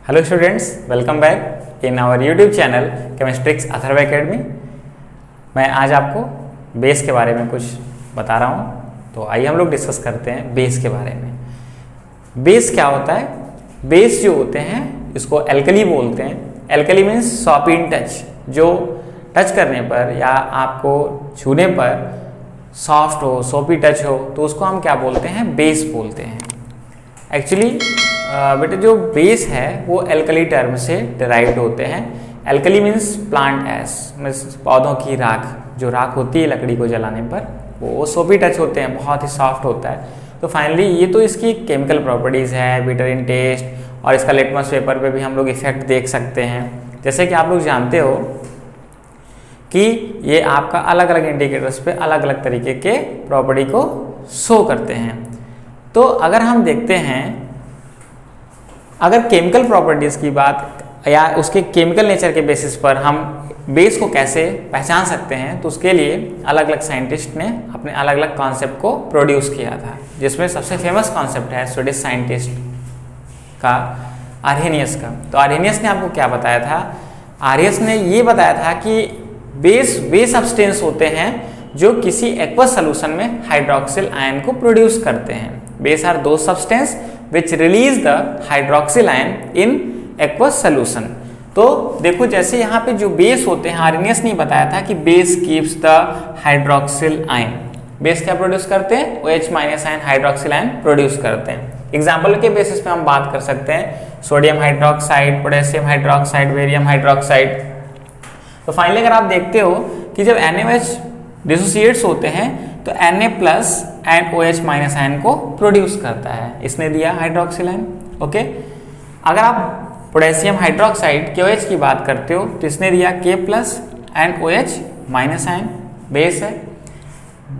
Hello students, welcome back in our YouTube channel Chemistrix Atharva academy. मैं आज आपको base के बारे में कुछ बता रहा हूँ। तो आइए हम लोग डिस्कस करते हैं बेस के बारे में। बेस क्या होता है? बेस जो होते हैं इसको एल्कली बोलते हैं। Alkali means soft in touch, जो टच करने पर या आपको छूने पर सॉफ्ट हो, सोपी टच हो, तो उसको हम क्या बोलते हैं? बेस बोलते हैं। एक्चुअली बेटे जो बेस है वो एल्कली टर्म से डिराइव्ड होते हैं। एल्कली मीन्स प्लांट एश, मीन्स पौधों की राख, जो राख होती है लकड़ी को जलाने पर वो सोपी टच होते हैं, बहुत ही सॉफ्ट होता है। तो फाइनली ये तो इसकी केमिकल प्रॉपर्टीज़ है, बिटर इन टेस्ट, और इसका लिटमस पेपर पे भी हम लोग इफेक्ट देख सकते हैं। जैसे कि आप लोग जानते हो कि ये आपका अलग अलग इंडिकेटर्स पे अलग अलग तरीके के प्रॉपर्टी को शो करते हैं। तो अगर हम देखते हैं, अगर केमिकल प्रॉपर्टीज़ की बात या उसके केमिकल नेचर के बेसिस पर हम बेस को कैसे पहचान सकते हैं, तो उसके लिए अलग अलग साइंटिस्ट ने अपने अलग अलग कॉन्सेप्ट को प्रोड्यूस किया था, जिसमें सबसे फेमस कॉन्सेप्ट है स्वीडिश साइंटिस्ट का, आर्हेनियस का। तो आर्हेनियस ने आपको क्या बताया था? आर्हेनियस ने ये बताया था कि बेस वे सब्सटेंस होते हैं जो किसी एक्वस सोल्यूशन में हाइड्रोक्सिल आयन को प्रोड्यूस करते हैं। बेस आर दो substance which release the hydroxyl ion in aqueous solution। तो देखो, जैसे यहाँ पे जो बेस होते हैं, आर्हेनियस ने बताया था कि base keeps the hydroxyl ion. Base क्या प्रोड्यूस करते हैं? OH- ion, hydroxyl ion produce करते हैं। एग्जाम्पल के बेसिस पे हम बात कर सकते हैं sodium hydroxide, potassium hydroxide, barium hydroxide. तो फाइनली अगर आप देखते हो कि जब NaOH डिसोसिएट्स होते हैं तो Na+ एंड OH- आयन को प्रोड्यूस करता है। इसने दिया हाइड्रोक्सिल आयन। ओके, अगर आप पोटेशियम हाइड्रोक्साइड KOH की बात करते हो तो इसने दिया K+ and OH- ion, base है।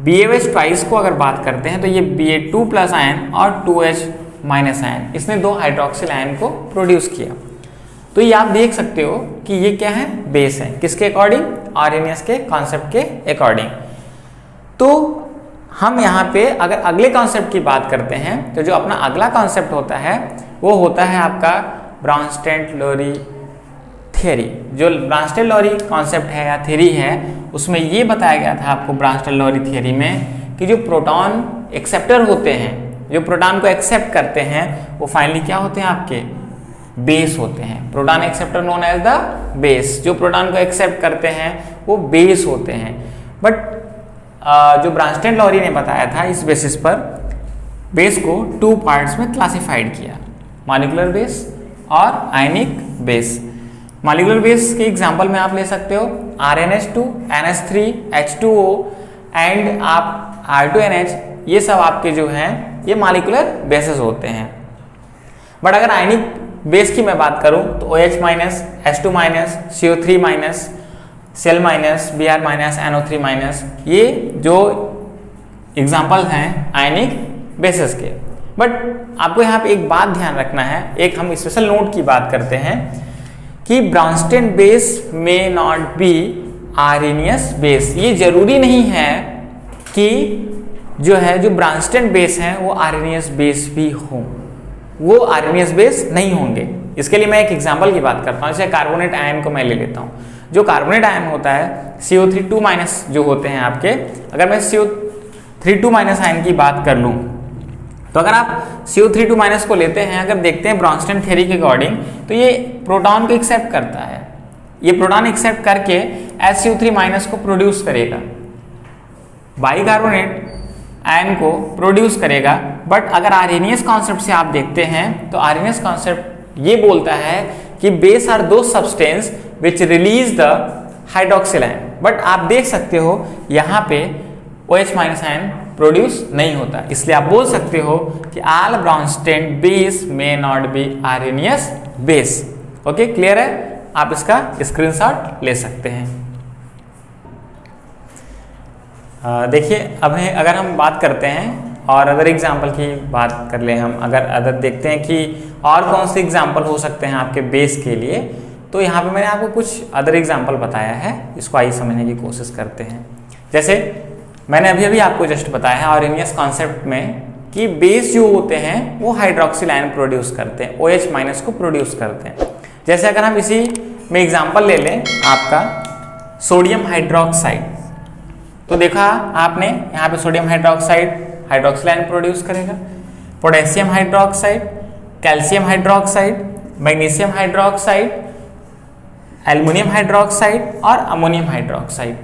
BaOH ट्वाइस को अगर बात करते हैं तो ये Ba2+ आयन और 2H- आयन, इसने दो हाइड्रोक्सिल आयन को प्रोड्यूस किया। तो ये आप देख सकते हो कि ये क्या है? बेस है। किसके अकॉर्डिंग? आर्हेनियस के कॉन्सेप्ट के अकॉर्डिंग। तो हम यहाँ पे अगर अगले कॉन्सेप्ट की बात करते हैं तो जो अपना अगला कॉन्सेप्ट होता है वो होता है आपका ब्राउनस्टेड-लोरी थ्योरी। जो ब्राउनस्टेड-लोरी कॉन्सेप्ट है या थ्योरी है, उसमें ये बताया गया था आपको ब्राउनस्टेड-लोरी थ्योरी में कि जो प्रोटॉन एक्सेप्टर होते हैं, जो प्रोटॉन को एक्सेप्ट करते हैं, वो फाइनली क्या होते हैं? आपके बेस होते हैं। Proton acceptor known as the base. जो प्रोटॉन को एक्सेप्ट करते हैं वो बेस होते हैं। बट जो ब्राउनस्टेड-लोरी ने बताया था, इस बेसिस पर बेस को 2 पार्ट्स में क्लासिफाइड किया, मॉलिक्यूलर बेस और आयनिक बेस। मॉलिक्यूलर बेस के एग्जांपल में आप ले सकते हो RnH2, NH3, H2O एंड आप R2NH। ये सब आपके जो हैं ये मॉलिक्यूलर बेसेस होते हैं। बट अगर आयनिक बेस की मैं बात करूं तो OH-, H2-, CO3-, Cl-, Br-, NO3-, ये जो एग्जाम्पल हैं आयनिक बेसिस के। बट आपको यहाँ पे एक बात ध्यान रखना है, एक हम स्पेशल नोट की बात करते हैं कि ब्राउनस्टेड बेस में नॉट बी आर्हेनियस बेस। ये जरूरी नहीं है कि जो ब्राउनस्टेड बेस है वो आर्हेनियस बेस भी हो, वो आर्हेनियस बेस नहीं होंगे। इसके लिए मैं एक एग्जाम्पल की बात करता हूँ। जैसे कार्बोनेट आयन को मैं ले लेता हूँ। जो कार्बोनेट आयन होता है CO3 जो होते हैं आपके, अगर मैं CO3 आयन की बात कर लूँ तो अगर आप CO3 को लेते हैं, अगर देखते हैं ब्राउनस्टेड थ्योरी के अकॉर्डिंग, तो ये प्रोटॉन को एक्सेप्ट करता है। ये प्रोटॉन एक्सेप्ट करके SO3- को प्रोड्यूस करेगा, बाइकार्बोनेट आयन को प्रोड्यूस करेगा। बट अगर आर्हेनियस कॉन्सेप्ट से आप देखते हैं तो आर्हेनियस कॉन्सेप्ट ये बोलता है कि बेस आर दो substance which release the hydroxyl ion. But आप देख सकते हो यहाँ पे OH- आयन प्रोड्यूस नहीं होता, इसलिए आप बोल सकते हो कि all Bronsted base may not be Arrhenius base. Okay, clear है? आप इसका स्क्रीनशॉट ले सकते हैं। देखिए, अब अगर हम बात करते हैं और अदर एग्जाम्पल की बात कर ले, हम अगर अदर देखते हैं कि और कौन से एग्जाम्पल हो सकते हैं आपके बेस के लिए, तो यहाँ पे मैंने आपको कुछ अदर एग्जाम्पल बताया है। इसको आइए समझने की कोशिश करते हैं। जैसे मैंने अभी आपको जस्ट बताया है आर्हेनियस कॉन्सेप्ट में कि बेस जो होते हैं वो हाइड्रोक्सिल आयन प्रोड्यूस करते हैं, OH माइनस को प्रोड्यूस करते हैं। जैसे अगर हम इसी में एग्जांपल ले लें आपका सोडियम हाइड्रोक्साइड, तो देखा आपने यहाँ पे sodium hydroxide hydroxyl ion produce करेगा, potassium hydroxide, calcium hydroxide, magnesium hydroxide, aluminium hydroxide और अमोनियम हाइड्रोक्साइड,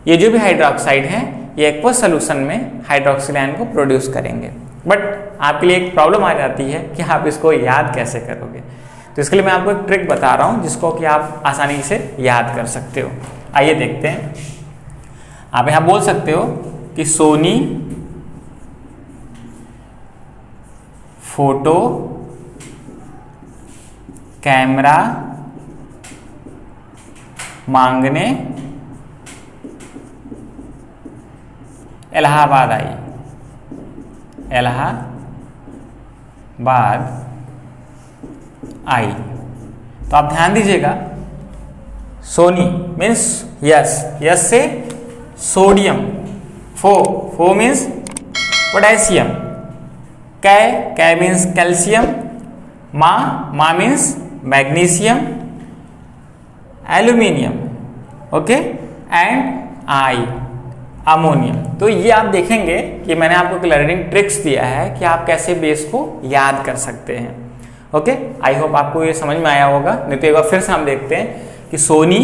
ये जो भी हाइड्रोक्साइड हैं ये एक्वस सोल्यूशन में हाइड्रोक्सिल आयन को प्रोड्यूस करेंगे। बट आपके लिए एक प्रॉब्लम आ जाती है कि आप इसको याद कैसे करोगे, तो इसके लिए मैं आपको एक ट्रिक बता रहा हूँ जिसको कि आप आसानी से याद कर सकते हो। आइए देखते हैं। आप यहाँ बोल सकते हो कि सोनी फोटो कैमरा मांगने इलाहाबाद आई, इलाहाबाद आई। तो आप ध्यान दीजिएगा, सोनी मीन्स यस, यस से सोडियम, फो मीन्स पोटेशियम, कै मीन्स कैल्शियम, मा means magnesium, aluminium, okay, and I ammonium. तो ये आप देखेंगे कि मैंने आपको लर्निंग ट्रिक्स दिया है कि आप कैसे बेस को याद कर सकते हैं। ओके, आई होप आपको ये समझ में आया होगा। नहीं तो एक बार फिर से हम देखते हैं कि सोनी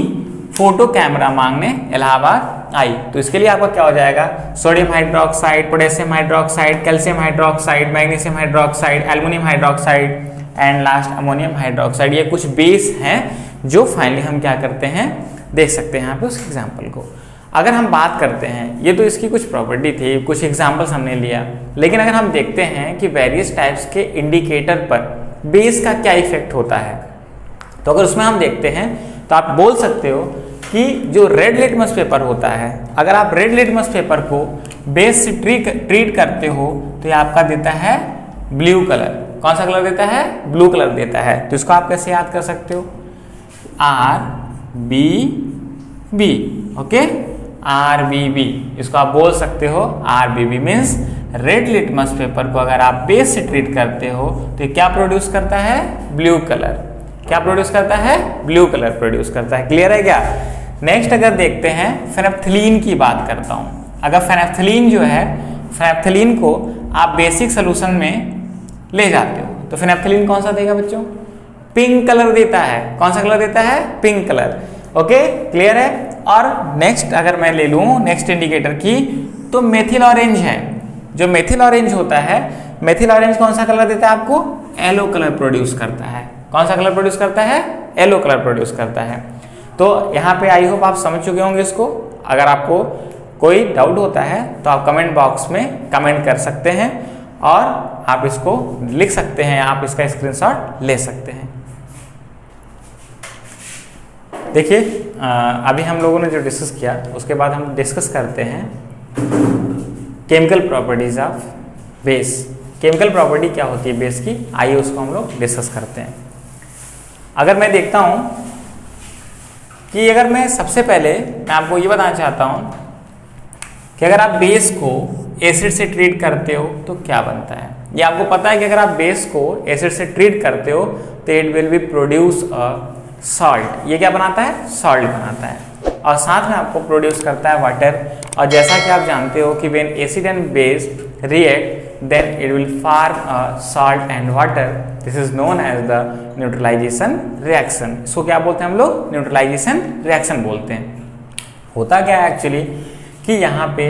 फोटो कैमरा मांगने इलाहाबाद आई। तो इसके लिए आपका क्या हो जाएगा, sodium hydroxide, potassium hydroxide, calcium hydroxide, magnesium hydroxide, aluminium hydroxide and last ammonium hydroxide. ये कुछ बेस हैं जो फाइनली हम क्या करते हैं, देख सकते हैं यहाँ पे उस एग्जाम्पल को। अगर हम बात करते हैं, ये तो इसकी कुछ प्रॉपर्टी थी, कुछ एग्जाम्पल्स हमने लिया, लेकिन अगर हम देखते हैं कि वेरियस टाइप्स के इंडिकेटर पर बेस का क्या इफेक्ट होता है, तो अगर उसमें हम देखते हैं तो आप बोल सकते हो कि जो रेड लिटमस पेपर होता है, अगर आप रेड लिटमस पेपर को बेस से ट्रीट करते हो तो ये आपका देता है ब्लू कलर। कौन सा कलर देता है, ब्लू कलर देता है। तो इसको आप कैसे याद कर सकते हो, RBB, ओके, RBB, इसको आप बोल सकते हो RBB means red litmus paper को अगर आप बेस से ट्रीट करते हो तो ये क्या प्रोड्यूस करता है, ब्लू कलर। क्या प्रोड्यूस करता है, ब्लू कलर प्रोड्यूस करता है। क्लियर है क्या। नेक्स्ट अगर देखते हैं, फेनेप्थलीन की बात करता हूँ। अगर फेनेप्थलीन जो है, फेनेप्थलीन को आप बेसिक सोल्यूशन में ले जाते हो तो फेनेप्थलीन कौन सा देगा बच्चों, पिंक कलर देता है। कौन सा कलर देता है, पिंक कलर। ओके, क्लियर है। और नेक्स्ट अगर मैं ले लूँ नेक्स्ट इंडिकेटर की, तो मेथिल ऑरेंज है। जो मेथिल ऑरेंज होता है, मेथिल ऑरेंज कौन सा कलर देता है आपको, येलो कलर प्रोड्यूस करता है। कौन सा कलर प्रोड्यूस करता है, येलो कलर प्रोड्यूस करता है। तो यहाँ पे आई होप आप समझ चुके होंगे इसको। अगर आपको कोई डाउट होता है तो आप कमेंट बॉक्स में कमेंट कर सकते हैं और आप इसको लिख सकते हैं, आप इसका स्क्रीनशॉट ले सकते हैं। देखिए अभी हम लोगों ने जो डिस्कस किया उसके बाद हम डिस्कस करते हैं chemical properties of base. Chemical property क्या होती है बेस की, आइए उसको हम लोग डिस्कस करते हैं। अगर मैं देखता हूं कि अगर मैं सबसे पहले मैं आपको ये बताना चाहता हूं कि अगर आप बेस को एसिड से ट्रीट करते हो तो क्या बनता है। ये आपको पता है कि अगर आप बेस को एसिड से ट्रीट करते हो तो it will be produce a salt. ये क्या बनाता है, सॉल्ट बनाता है। और साथ में आपको प्रोड्यूस करता है वाटर। और जैसा कि आप जानते हो कि when acid and base react then it will form a salt and water. This is known as the neutralization reaction. इसको क्या बोलते हैं हम लोग, न्यूट्रलाइजेशन रिएक्शन बोलते हैं। होता क्या है एक्चुअली कि यहाँ पे,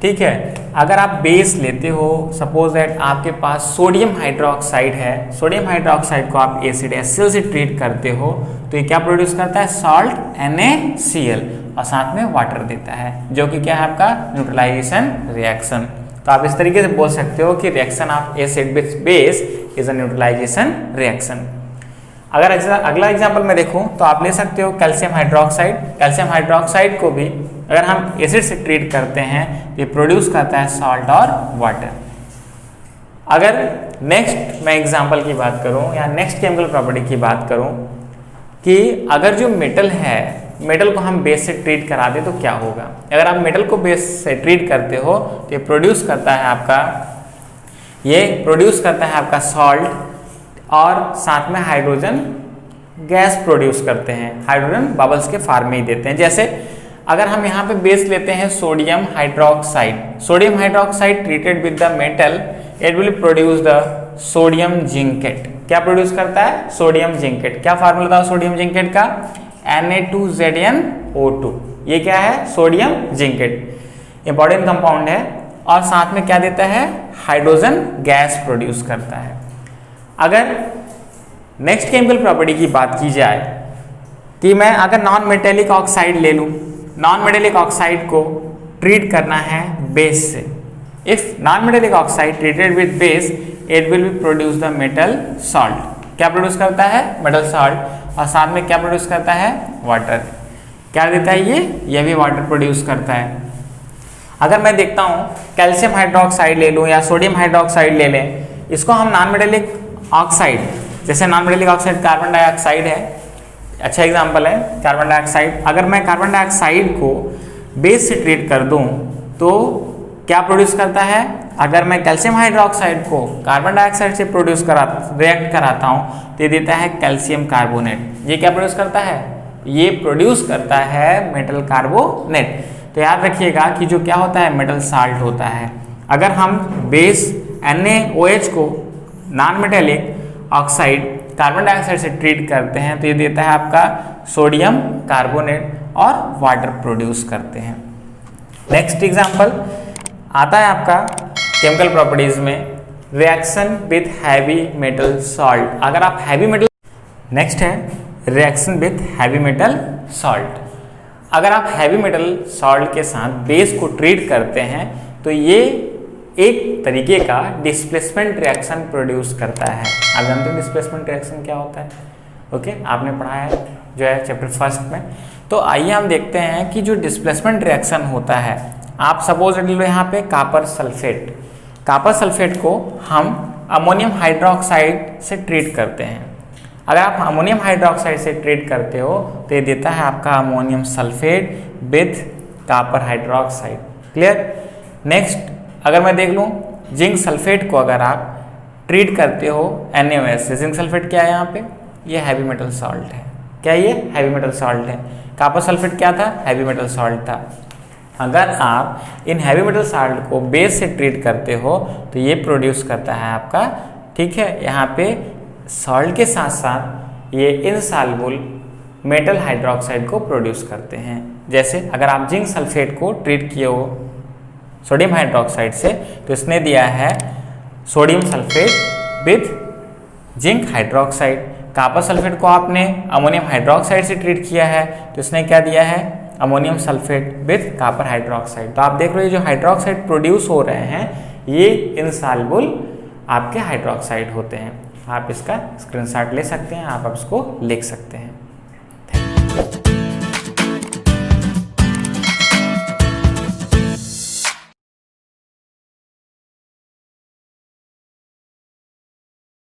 ठीक है, अगर आप बेस लेते हो, सपोज दैट आपके पास सोडियम हाइड्रोक्साइड है, सोडियम हाइड्रोक्साइड को आप एसिड HCl से ट्रीट करते हो तो ये क्या प्रोड्यूस करता है, सॉल्ट NaCl और साथ में वाटर देता है, जो कि क्या है आपका न्यूट्रलाइजेशन रिएक्शन। तो आप इस तरीके से बोल सकते हो कि reaction of acid with base is a neutralisation reaction. अगर अगला एग्जांपल मैं देखूं तो आप ले सकते हो कैल्शियम हाइड्रोक्साइड। कैल्शियम हाइड्रोक्साइड को भी अगर हम एसिड से ट्रीट करते हैं तो ये प्रोड्यूस करता है सॉल्ट और वाटर। अगर नेक्स्ट मैं एग्जांपल की बात करूं या नेक्स्ट केमिकल प्रॉपर्टी की बात करूं कि अगर जो मेटल है, मेटल को हम बेस से ट्रीट करा दे तो क्या होगा। अगर आप मेटल को बेस से ट्रीट करते हो तो ये प्रोड्यूस करता है आपका ये प्रोड्यूस करता है आपका सॉल्ट और साथ में हाइड्रोजन गैस प्रोड्यूस करते हैं, हाइड्रोजन बबल्स के फॉर्म में ही देते हैं। जैसे अगर हम यहाँ पे बेस लेते हैं sodium hydroxide, sodium hydroxide treated with the metal, it will produce the sodium zincate. क्या प्रोड्यूस करता है? Sodium zincate. क्या फार्मूला था सोडियम जिंकेट का? Na2ZnO2। ये क्या है? Sodium zincate. इंपॉर्टेंट कंपाउंड है और साथ में क्या देता है? हाइड्रोजन गैस प्रोड्यूस करता है। अगर नेक्स्ट केमिकल प्रॉपर्टी की बात की जाए कि मैं अगर नॉन मेटेलिक ऑक्साइड ले लूं, नॉन मेटेलिक ऑक्साइड को ट्रीट करना है बेस से। If non metallic oxide treated with base, it will be produce the metal salt. क्या प्रोड्यूस करता है? Metal salt. और साथ में क्या प्रोड्यूस करता है? वाटर। क्या देता है ये भी वाटर प्रोड्यूस करता है। अगर मैं देखता हूँ कैल्शियम हाइड्रोक्साइड ले लूँ या सोडियम हाइड्रोक्साइड ले लें, इसको हम नॉन मेटेलिक ऑक्साइड, जैसे non metallic oxide carbon dioxide है, अच्छा एग्जांपल है कार्बन डाइऑक्साइड। अगर मैं कार्बन डाइऑक्साइड को बेस से ट्रीट कर दूं तो क्या प्रोड्यूस करता है? अगर मैं कैल्शियम हाइड्रोक्साइड को कार्बन डाइऑक्साइड से रिएक्ट कराता हूं तो ये देता है कैल्शियम कार्बोनेट। ये क्या प्रोड्यूस करता है? ये प्रोड्यूस करता है मेटल कार्बोनेट। तो याद रखिएगा कि जो क्या होता है? मेटल साल्ट होता है। अगर हम बेस NaOH को non metallic oxide carbon dioxide से ट्रीट करते हैं तो ये देता है आपका सोडियम कार्बोनेट और वाटर प्रोड्यूस करते हैं। नेक्स्ट एग्जांपल आता है आपका केमिकल प्रॉपर्टीज में reaction with heavy metal salt. अगर आप हैवी मेटल, नेक्स्ट है reaction with heavy metal salt. अगर आप हैवी मेटल सॉल्ट के साथ बेस को ट्रीट करते हैं तो ये एक तरीके का डिस्प्लेसमेंट रिएक्शन प्रोड्यूस करता है। आप जानते हैं डिस्प्लेसमेंट रिएक्शन क्या होता है? ओके, आपने पढ़ा है जो है चैप्टर फर्स्ट में। तो आइए हम देखते हैं कि जो डिस्प्लेसमेंट रिएक्शन होता है, आप सपोज लो यहाँ पे कापर सल्फेट, कापर सल्फेट को हम अमोनियम हाइड्रोक्साइड से ट्रीट करते हैं। अगर आप अमोनियम हाइड्रोक्साइड से ट्रीट करते हो तो ये देता है आपका ammonium sulphate with copper hydroxide. Clear? Next अगर मैं देख लूँ जिंक सल्फेट को अगर आप ट्रीट करते हो NaOH से, जिंक सल्फेट क्या है यहाँ पे? ये हैवी मेटल सॉल्ट है। क्या ये हैवी मेटल सॉल्ट है? कापर सल्फेट क्या था? हैवी मेटल सॉल्ट था। अगर आप इन हैवी मेटल सॉल्ट को बेस से ट्रीट करते हो तो ये प्रोड्यूस करता है आपका, ठीक है, यहाँ पे सॉल्ट के साथ साथ ये इनसॉल्युबल मेटल हाइड्रोक्साइड को प्रोड्यूस करते हैं। जैसे अगर आप जिंक सल्फेट को ट्रीट किए हो सोडियम हाइड्रोक्साइड से तो इसने दिया है sodium sulphate with zinc hydroxide. Copper sulphate को आपने अमोनियम हाइड्रोक्साइड से ट्रीट किया है तो इसने क्या दिया है? Ammonium sulphate with copper hydroxide. तो आप देख रहे हो जो हाइड्रोक्साइड प्रोड्यूस हो रहे हैं ये इनसॉल्युबल आपके हाइड्रोक्साइड होते हैं। आप इसका स्क्रीनशॉट ले सकते हैं, आप इसको लिख सकते हैं।